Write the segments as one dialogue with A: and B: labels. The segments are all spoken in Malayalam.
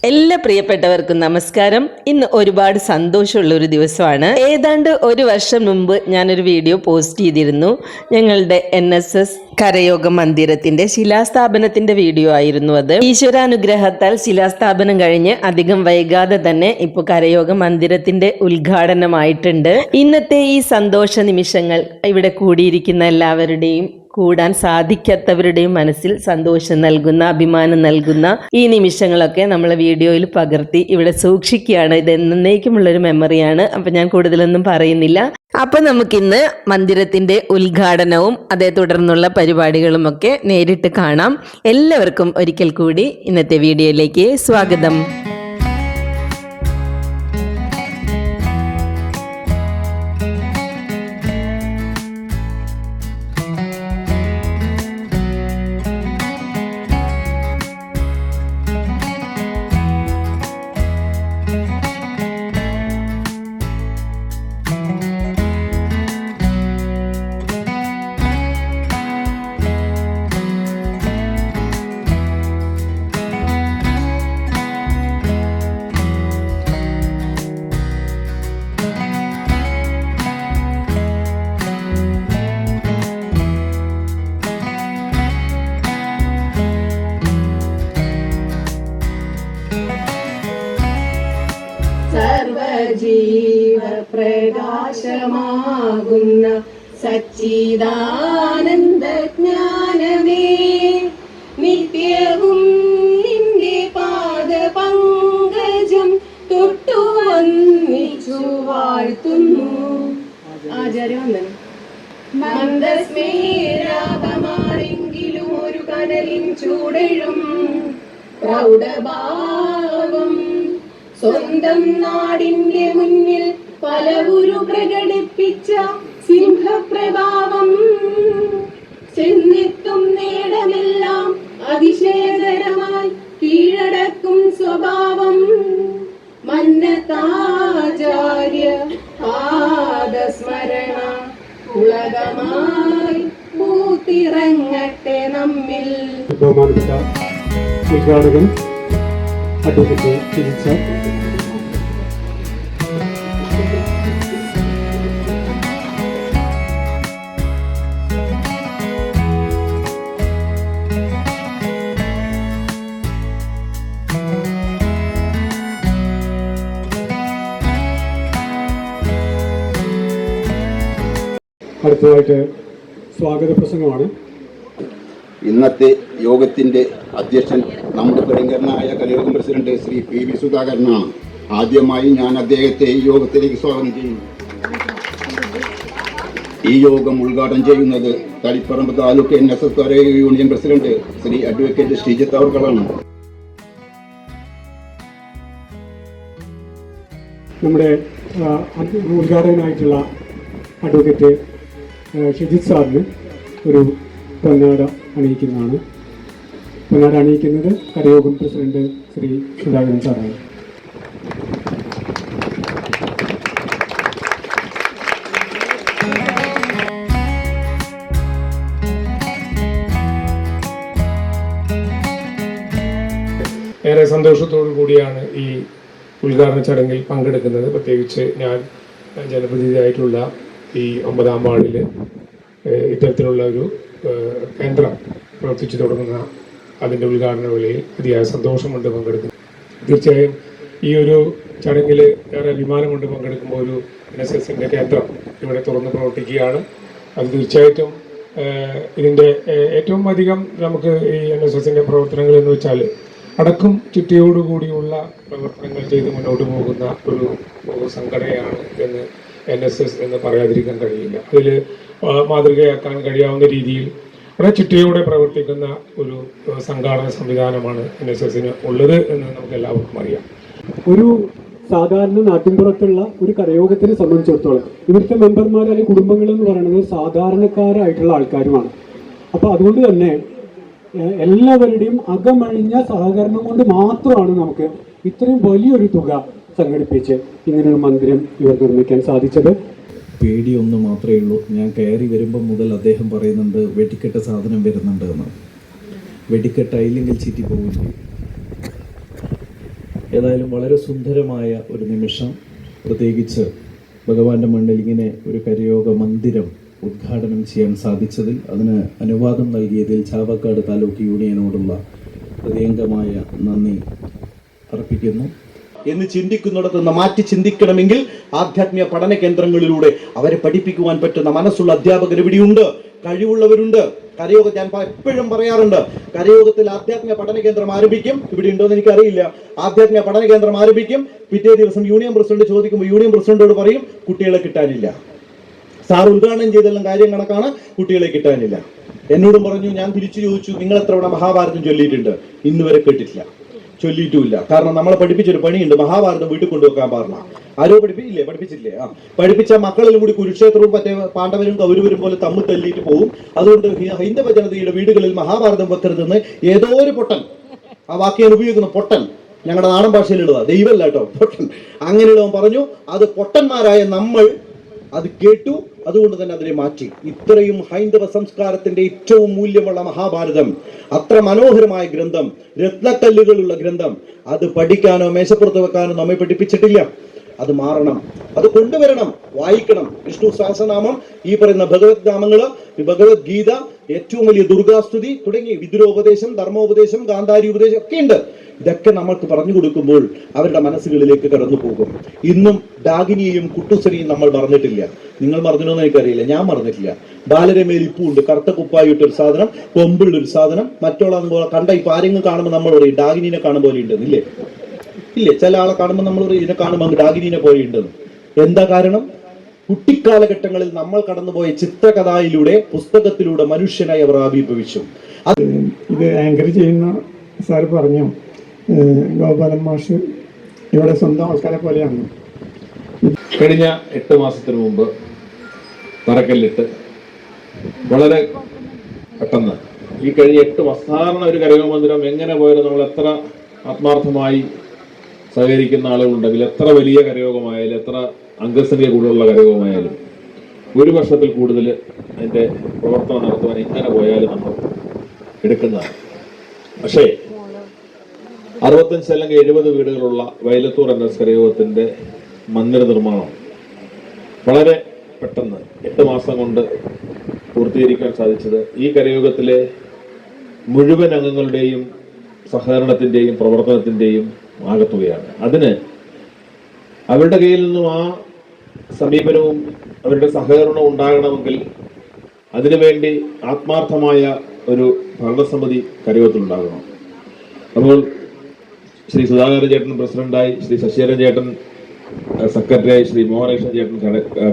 A: എല്ലാ പ്രിയപ്പെട്ടവർക്കും നമസ്കാരം. ഇന്ന് ഒരുപാട് സന്തോഷമുള്ള ഒരു ദിവസമാണ്. ഏതാണ്ട് ഒരു വർഷം മുമ്പ് ഞാനൊരു വീഡിയോ പോസ്റ്റ് ചെയ്തിരുന്നു. ഞങ്ങളുടെ NSS കരയോഗ മന്ദിരത്തിന്റെ ശിലാസ്ഥാപനത്തിന്റെ വീഡിയോ ആയിരുന്നു അത്. ഈശ്വരാനുഗ്രഹത്താൽ ശിലാസ്ഥാപനം കഴിഞ്ഞ് അധികം വൈകാതെ തന്നെ ഇപ്പോൾ കരയോഗ മന്ദിരത്തിന്റെ ഉദ്ഘാടനമായിട്ടുണ്ട്. ഇന്നത്തെ ഈ സന്തോഷ നിമിഷങ്ങൾ ഇവിടെ കൂടിയിരിക്കുന്ന എല്ലാവരുടെയും കൂടാൻ സാധിക്കാത്തവരുടെയും മനസ്സിൽ സന്തോഷം നൽകുന്ന, അഭിമാനം നൽകുന്ന ഈ നിമിഷങ്ങളൊക്കെ നമ്മൾ വീഡിയോയിൽ പകർത്തി ഇവിടെ സൂക്ഷിക്കുകയാണ്. ഇത് എന്നേക്കുമുള്ളൊരു മെമ്മറിയാണ്. അപ്പം ഞാൻ കൂടുതലൊന്നും പറയുന്നില്ല. അപ്പം നമുക്കിന്ന് മന്ദിരത്തിന്റെ ഉദ്ഘാടനവും അതേ തുടർന്നുള്ള പരിപാടികളും ഒക്കെ നേരിട്ട് കാണാം. എല്ലാവർക്കും ഒരിക്കൽ കൂടി ഇന്നത്തെ വീഡിയോയിലേക്ക് സ്വാഗതം.
B: സർവജീവ പ്രകാശമാകുന്ന സച്ചിദാനന്ദ ജ്ഞാനമേ, നിത്യവും നിന്റെ പാദ പങ്കജം തൊട്ടു വന്നിച്ചു വാഴ്ത്തുന്നു. ആചാര്യവന്ദനം. മന്ദസ്മേരാതമാരെങ്കിലും ഒരു കനലിൻ ചൂടഴും പ്രൗഢഭാവം സ്വന്തം നാടിന്റെ മുന്നിൽ പലവുരു പ്രകടിപ്പിച്ച സിംഹപ്രഭാവം, ചെന്നെത്തും നേടമെല്ലാം അതിശയകരമായി കീഴടക്കും സ്വഭാവം, മന്നത്താചാര്യ പാദസ്മരണ ഉളകമായി പൂത്തിറങ്ങട്ടെ നമ്മിൽ.
C: ഉദ്ഘാടകൻ അഡ്വക്കേറ്റ് ചികിത്സ. അടുത്തതായിട്ട് സ്വാഗത പ്രസംഗമാണ്.
D: ഇന്നത്തെ യോഗത്തിന്റെ അധ്യക്ഷൻ നമ്മുടെ പ്രിയങ്കരനായ കരയോഗം പ്രസിഡന്റ് ശ്രീ PV സുധാകരനാണ്. ആദ്യമായി ഞാൻ അദ്ദേഹത്തെ ഈ യോഗത്തിലേക്ക് സ്വാഗതം ചെയ്യുന്നു. ഈ യോഗം ഉദ്ഘാടനം ചെയ്യുന്നത് തളിപ്പറമ്പ് താലൂക്ക് NSS കരയോഗ union president Shri advocate Sreejith അവർകളാണ്.
C: നമ്മുടെ ഉദ്ഘാടകനായിട്ടുള്ള അഡ്വക്കേറ്റ് ഷിജിത് സാറിന് ഒരു പൊന്നാട അണിയിക്കുന്നതാണ്. പൊന്നാട അണിയിക്കുന്നത് കരയോഗം പ്രസിഡന്റ് ശ്രീ സുധാകരൻ സാറാണ്.
E: ഏറെ സന്തോഷത്തോടു കൂടിയാണ് ഈ ഉദ്ഘാടന ചടങ്ങിൽ പങ്കെടുക്കുന്നത്. പ്രത്യേകിച്ച് ഞാൻ ജനപ്രതിനിധിയായിട്ടുള്ള ഈ 9-ാം വാർഡിൽ ഇത്തരത്തിലുള്ള ഒരു കേന്ദ്രം പ്രവർത്തിച്ചു തുടങ്ങുന്ന അതിൻ്റെ ഉദ്ഘാടന വേളയിൽ അതിയായ സന്തോഷമുണ്ട് പങ്കെടുക്കുന്നത്. തീർച്ചയായും ഈ ഒരു ചടങ്ങിൽ ഏറെ അഭിമാനം കൊണ്ട് പങ്കെടുക്കുമ്പോൾ ഒരു NSSൻ്റെ കേന്ദ്രം ഇവിടെ തുറന്ന് പ്രവർത്തിക്കുകയാണ്. അത് തീർച്ചയായിട്ടും ഇതിൻ്റെ ഏറ്റവും അധികം നമുക്ക് ഈ NSSൻ്റെ പ്രവർത്തനങ്ങൾ എന്ന് വെച്ചാൽ അടക്കം ചിട്ടയോടുകൂടിയുള്ള പ്രവർത്തനങ്ങൾ ചെയ്ത് മുന്നോട്ട് പോകുന്ന ഒരു സംഘടനയാണ് എന്ന് NSS എന്ന് പറയാതിരിക്കാൻ കഴിയില്ല. അതിൽ മാതൃകയാക്കാൻ കഴിയാവുന്ന രീതിയിൽ വളരെ ചിട്ടയോടെ പ്രവർത്തിക്കുന്ന ഒരു സംഘാടന സംവിധാനമാണ് NSSന് ഉള്ളത് എന്ന് നമുക്ക് എല്ലാവർക്കും അറിയാം.
C: ഒരു സാധാരണ നാട്ടിൻപുറത്തുള്ള ഒരു കരയോഗത്തിനെ സംബന്ധിച്ചിടത്തോളം ഇവിടുത്തെ മെമ്പർമാർ അല്ലെങ്കിൽ കുടുംബങ്ങൾ എന്ന് പറയുന്നത് സാധാരണക്കാരായിട്ടുള്ള ആൾക്കാരുമാണ്. അപ്പോൾ അതുകൊണ്ട് തന്നെ എല്ലാവരുടെയും അകമഴിഞ്ഞ സഹകരണം കൊണ്ട് മാത്രമാണ് നമുക്ക് ഇത്രയും വലിയൊരു തുക സംഘടിപ്പിച്ച് ഇങ്ങനൊരു മന്ദിരം ഇവർ നിർമ്മിക്കാൻ സാധിച്ചത്.
F: പേടിയൊന്ന് മാത്രമേ ഉള്ളൂ. ഞാൻ കയറി വരുമ്പോൾ മുതൽ അദ്ദേഹം പറയുന്നുണ്ട് വെടിക്കെട്ട സാധനം വരുന്നുണ്ട് എന്ന്. വെടിക്കെട്ടായില്ലെങ്കിൽ ചീറ്റി പോകില്ല. ഏതായാലും വളരെ സുന്ദരമായ ഒരു നിമിഷം, പ്രത്യേകിച്ച് ഭഗവാന്റെ മണ്ണിൽ ഇങ്ങനെ ഒരു കരയോഗ മന്ദിരം ഉദ്ഘാടനം ചെയ്യാൻ സാധിച്ചതിൽ, അതിന് അനുവാദം നൽകിയതിൽ ചാവക്കാട് താലൂക്ക് യൂണിയനോടുള്ള ഹൃദയംഗമായ നന്ദി അർപ്പിക്കുന്നു.
G: എന്ന് ചിന്തിക്കുന്നിടത്ത് നിന്ന് മാറ്റി ചിന്തിക്കണമെങ്കിൽ ആധ്യാത്മിക പഠന കേന്ദ്രങ്ങളിലൂടെ അവരെ പഠിപ്പിക്കുവാൻ പറ്റുന്ന മനസ്സുള്ള അധ്യാപകർ ഇവിടെയുണ്ട്, കഴിവുള്ളവരുണ്ട്. കരയോഗം ഞാൻ എപ്പോഴും പറയാറുണ്ട്, കരയോഗത്തിൽ ആധ്യാത്മിക പഠന കേന്ദ്രം ആരംഭിക്കും. ഇവിടെ ഉണ്ടോ എന്ന് എനിക്കറിയില്ല. ആധ്യാത്മിക പഠന കേന്ദ്രം ആരംഭിക്കും. പിറ്റേ ദിവസം യൂണിയൻ പ്രസിഡന്റ് ചോദിക്കുമ്പോൾ യൂണിയൻ പ്രസിഡന്റോട് പറയും കുട്ടികളെ കിട്ടാനില്ല. സാർ ഉദ്ഘാടനം ചെയ്തെല്ലാം കാര്യം കണക്കാണ്, കുട്ടികളെ കിട്ടാനില്ല. എന്നോടും പറഞ്ഞു, ഞാൻ തിരിച്ചു ചോദിച്ചു, നിങ്ങൾ എത്ര തവണ മഹാഭാരതം ചൊല്ലിയിട്ടുണ്ട്? ഇന്ന് വരെ കേട്ടിട്ടില്ല, ചൊല്ലിയിട്ടുമില്ല. കാരണം നമ്മളെ പഠിപ്പിച്ചൊരു പണിയുണ്ട്, മഹാഭാരതം വീട്ടിൽ കൊണ്ടുവെക്കാൻ പാടില്ല. ആരോ പഠിപ്പിച്ചില്ലേ? പഠിപ്പിച്ച മക്കളിലും കൂടി കുരുക്ഷേത്രവും മറ്റേ പാണ്ഡവരും കൗരവരും പോലെ തമ്മിൽ തല്ലിയിട്ട് പോകും. അതുകൊണ്ട് ഹൈന്ദവ ജനതയുടെ വീടുകളിൽ മഹാഭാരതം വെക്കരുതെന്ന് ഏതോ ഒരു പൊട്ടൻ, ആ വാക്ക് ഞാൻ ഉപയോഗിക്കുന്ന പൊട്ടൻ, ഞങ്ങളുടെ നാടൻ ഭാഷയിലുള്ളതാ, ദൈവമല്ല കേട്ടോ, പൊട്ടൻ, അങ്ങനെയുള്ളവൻ പറഞ്ഞു. അത് പൊട്ടന്മാരായ നമ്മൾ അത് കേട്ടു, അതുകൊണ്ട് തന്നെ അതിനെ മാറ്റി. ഇത്രയും ഹൈന്ദവ സംസ്കാരത്തിന്റെ ഏറ്റവും മൂല്യമുള്ള മഹാഭാരതം, അത്ര മനോഹരമായ ഗ്രന്ഥം, രത്നക്കല്ലുകളുള്ള ഗ്രന്ഥം, അത് പഠിക്കാനോ മേശപ്പുറത്ത് വെക്കാനോ നമ്മെ പഠിപ്പിച്ചിട്ടില്ല. അത് മാറണം, അത് കൊണ്ടുവരണം, വായിക്കണം. വിഷ്ണു സഹസ്രനാമം, ഈ പറയുന്ന ഭഗവത് നാമങ്ങള്, ഭഗവത്ഗീത, ഏറ്റവും വലിയ ദുർഗാസ്തുതി തുടങ്ങി വിദുരോപദേശം, ധർമ്മോപദേശം, ഗാന്ധാരി ഉപദേശം ഒക്കെ ഉണ്ട്. ഇതൊക്കെ നമ്മൾക്ക് പറഞ്ഞു കൊടുക്കുമ്പോൾ അവരുടെ മനസ്സുകളിലേക്ക് കടന്നു പോകും. ഇന്നും ഡാഗിനിയെയും കുട്ടുസനെയും നമ്മൾ മറന്നിട്ടില്ല. നിങ്ങൾ മറന്നിട്ടോന്ന് എനിക്കറിയില്ല, ഞാൻ മറന്നിട്ടില്ല. ബാലരമേൽ ഇപ്പുണ്ട്, കറുത്ത കുപ്പായിട്ടൊരു സാധനം, കൊമ്പുള്ളൊരു സാധനം, മറ്റുള്ള കണ്ട ഇപ്പൊ ആരെങ്കിലും കാണുമ്പോൾ നമ്മൾ പറയും ഡാഗിനിനെ കാണും പോലെ ഉണ്ടെന്ന്. ഇല്ലേ? ചില ആളെ കാണുമ്പോൾ നമ്മൾ പറയും ഇതിനെ കാണുമ്പോൾ ഡാഗിനിനെ പോലെ ഉണ്ടെന്ന്. എന്താ കാരണം? കുട്ടിക്കാലഘട്ടങ്ങളിൽ നമ്മൾ കടന്നുപോയ ചിത്രകഥയിലൂടെ, പുസ്തകത്തിലൂടെ മനുഷ്യനായി അവർ ആവിർഭവിച്ചു.
H: ഇത് ആങ്കർ ചെയ്യുന്ന സാർ പറഞ്ഞു, ഗോപാലൻ മാഷ് ഇവിടെ സ്വന്തം ആൾക്കാരെ പോലെയാണ്.
E: കഴിഞ്ഞ 8 മാസത്തിന് മുമ്പ് തറക്കല്ലിട്ട് വളരെ പെട്ടെന്ന് ഈ കഴിഞ്ഞ 8 മാസം, സാധാരണ ഒരു കരയോഗ മന്ദിരം എങ്ങനെ പോയാലും നമ്മൾ എത്ര ആത്മാർത്ഥമായി സഹകരിക്കുന്ന ആളുകളുണ്ടെങ്കിൽ, എത്ര വലിയ കരയോഗമായാലും, എത്ര അംഗസംഖ്യ കൂടുതലുള്ള കരയോഗമായാലും, 1 വർഷത്തിൽ കൂടുതൽ അതിൻ്റെ പ്രവർത്തനം നടത്തുവാൻ എങ്ങനെ പോയാലും നമ്മൾ എടുക്കുന്നതാണ്. പക്ഷേ 65 അല്ലെങ്കിൽ 70 വീടുകളുള്ള വയലത്തൂർ NS കരയോഗത്തിൻ്റെ മന്ദിര നിർമ്മാണം വളരെ പെട്ടെന്ന് 8 മാസം കൊണ്ട് പൂർത്തീകരിക്കാൻ സാധിച്ചത് ഈ കരയോഗത്തിലെ മുഴുവൻ അംഗങ്ങളുടെയും സഹകരണത്തിൻ്റെയും പ്രവർത്തനത്തിൻ്റെയും ആകത്തുകയാണ്. അതിന് അവരുടെ കയ്യിൽ നിന്നും ആ സമീപനവും അവരുടെ സഹകരണവും ഉണ്ടാകണമെങ്കിൽ അതിനുവേണ്ടി ആത്മാർത്ഥമായ ഒരു ഭരണസമിതി കരയോഗത്തിലുണ്ടാകണം. അപ്പോൾ ശ്രീ സുധാകരൻ ചേട്ടൻ പ്രസിഡന്റായി, ശ്രീ ശശിധരൻ ചേട്ടൻ സെക്രട്ടറിയായി, ശ്രീ മോഹനകൃഷ്ണൻ ചേട്ടൻ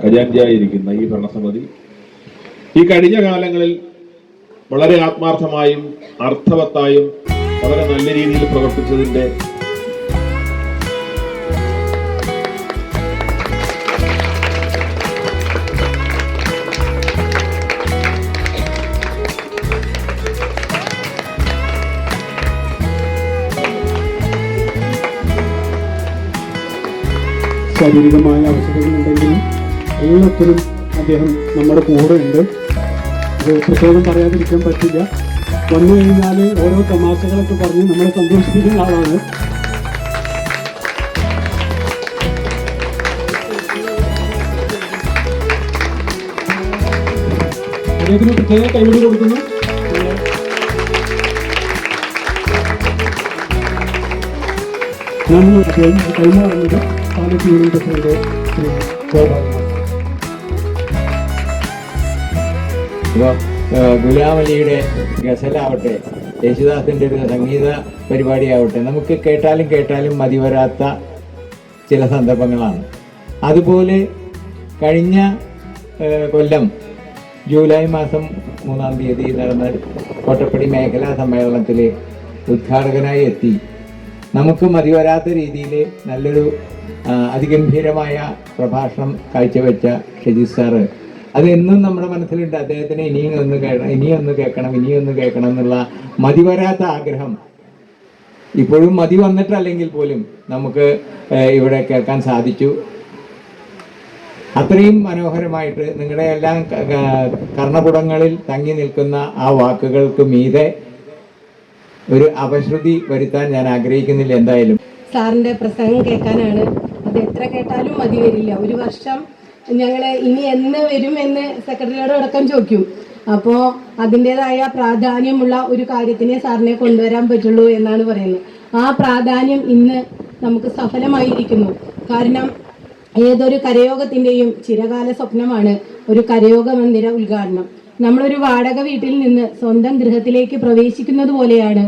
E: ഖജാൻജിയായി ഇരിക്കുന്ന ഈ ഭരണസമിതി ഈ കഴിഞ്ഞ കാലങ്ങളിൽ വളരെ ആത്മാർത്ഥമായും അർത്ഥവത്തായും വളരെ നല്ല രീതിയിൽ പ്രവർത്തിച്ചതിൻ്റെ
C: ശാരീരികമായ അവസ്ഥകളുണ്ടെങ്കിലും എല്ലാത്തിനും അദ്ദേഹം നമ്മുടെ കൂടെ ഉണ്ട്. അത് പ്രത്യേകം പറയാതിരിക്കാൻ പറ്റില്ല. വന്നു കഴിഞ്ഞാൽ ഓരോ തമാശകളൊക്കെ പറഞ്ഞ് നമ്മളെ സന്തോഷിപ്പിക്കുന്ന ആളാണ്. അദ്ദേഹത്തിന് പ്രത്യേക കൈവിടി കൊടുക്കുന്നു. ഞാൻ അദ്ദേഹം കൈമാറുന്നത് താലൂക്ക് യൂണിയൻ പ്രസിഡന്റ് ശ്രീ ഗോപാലൻ.
I: ഗുലാമലിയുടെ ഗസലാവട്ടെ, യേശുദാസിൻ്റെ ഒരു സംഗീത പരിപാടിയാവട്ടെ, നമുക്ക് കേട്ടാലും മതി വരാത്ത ചില സന്ദർഭങ്ങളാണ്. അതുപോലെ കഴിഞ്ഞ കൊല്ലം ജൂലൈ മാസം 3-ാം തീയതി നടന്ന കോട്ടപ്പടി മേഖലാ സമ്മേളനത്തിൽ ഉദ്ഘാടകനായി എത്തി നമുക്ക് മതിവരാത്ത രീതിയിൽ നല്ലൊരു അതിഗംഭീരമായ പ്രഭാഷണം കാഴ്ചവെച്ച ഷജീസ് സാറ്, അത് എന്നും നമ്മുടെ മനസ്സിലുണ്ട്. അദ്ദേഹത്തിന് ഇനിയൊന്ന് കേൾക്കണം എന്നുള്ള മതിവരാത്ത ആഗ്രഹം ഇപ്പോഴും മതി വന്നിട്ടല്ലെങ്കിൽ പോലും നമുക്ക് ഇവിടെ കേൾക്കാൻ സാധിച്ചു. അത്രയും മനോഹരമായിട്ട് നിങ്ങളുടെ എല്ലാം കർണപുടങ്ങളിൽ തങ്ങി നിൽക്കുന്ന ആ വാക്കുകൾക്ക് മീതെ ഒരു അപശ്രുതി വരുത്താൻ ഞാൻ ആഗ്രഹിക്കുന്നില്ല. എന്തായാലും
B: സാറിൻ്റെ പ്രസംഗം കേൾക്കാനാണ്. അത് എത്ര കേട്ടാലും മതി വരില്ല. ഒരു വർഷം ഞങ്ങൾ ഇനി എന്ന് വരും എന്ന് സെക്രട്ടറിയോട് അടക്കം ചോദിക്കും. അപ്പോൾ അതിൻ്റെതായ പ്രാധാന്യമുള്ള ഒരു കാര്യത്തിനെ സാറിനെ കൊണ്ടുവരാൻ പറ്റുള്ളൂ എന്നാണ് പറയുന്നത്. ആ പ്രാധാന്യം ഇന്ന് നമുക്ക് സഫലമായിരിക്കുന്നു. കാരണം ഏതൊരു കരയോഗത്തിൻ്റെയും ചിരകാല സ്വപ്നമാണ് ഒരു കരയോഗ മന്ദിര ഉദ്ഘാടനം. നമ്മളൊരു വാടക വീട്ടിൽ നിന്ന് സ്വന്തം ഗൃഹത്തിലേക്ക് പ്രവേശിക്കുന്നത് പോലെയാണ്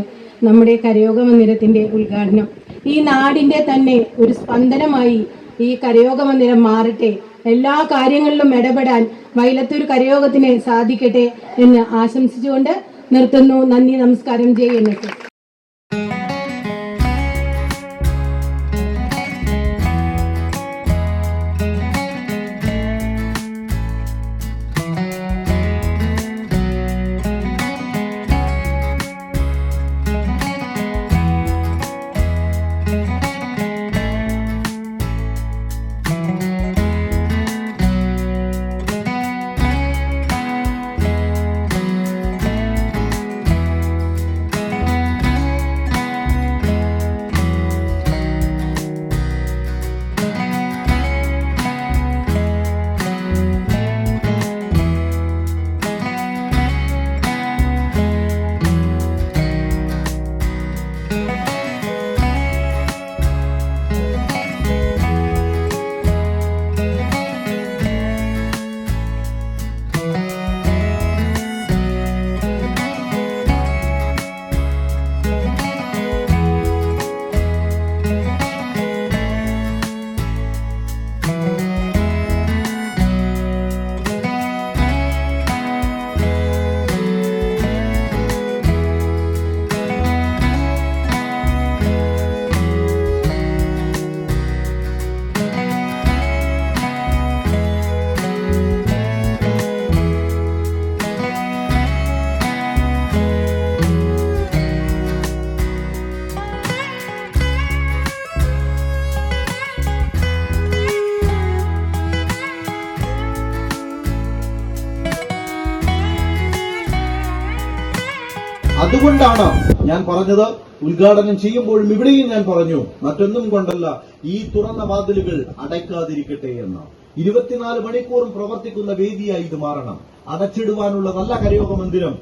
B: നമ്മുടെ കരയോഗ മന്ദിരത്തിൻ്റെ ഉദ്ഘാടനം. ഈ നാടിൻ്റെ തന്നെ ഒരു സ്പന്ദനമായി ഈ കരയോഗ മന്ദിരം മാറട്ടെ. എല്ലാ കാര്യങ്ങളിലും ഇടപെടാൻ വൈലത്തൂർ കരയോഗത്തിന് സാധിക്കട്ടെ എന്ന് ആശംസിച്ചുകൊണ്ട് നിർത്തുന്നു. നന്ദി, നമസ്കാരം. ജയ് NSS.
G: അതുകൊണ്ടാണ് ഞാൻ പറഞ്ഞത്, ഉദ്ഘാടനം ചെയ്യുമ്പോഴും ഇവിടെയും ഞാൻ പറഞ്ഞു, മറ്റൊന്നും കൊണ്ടല്ല, ഈ തുറന്ന വാതിലുകൾ അടയ്ക്കാതിരിക്കട്ടെ എന്ന്. 24 മണിക്കൂറും പ്രവർത്തിക്കുന്ന വേദിയായി ഇത് മാറണം. അടച്ചിടുവാനുള്ള നല്ല കരയോഗ മന്ദിരം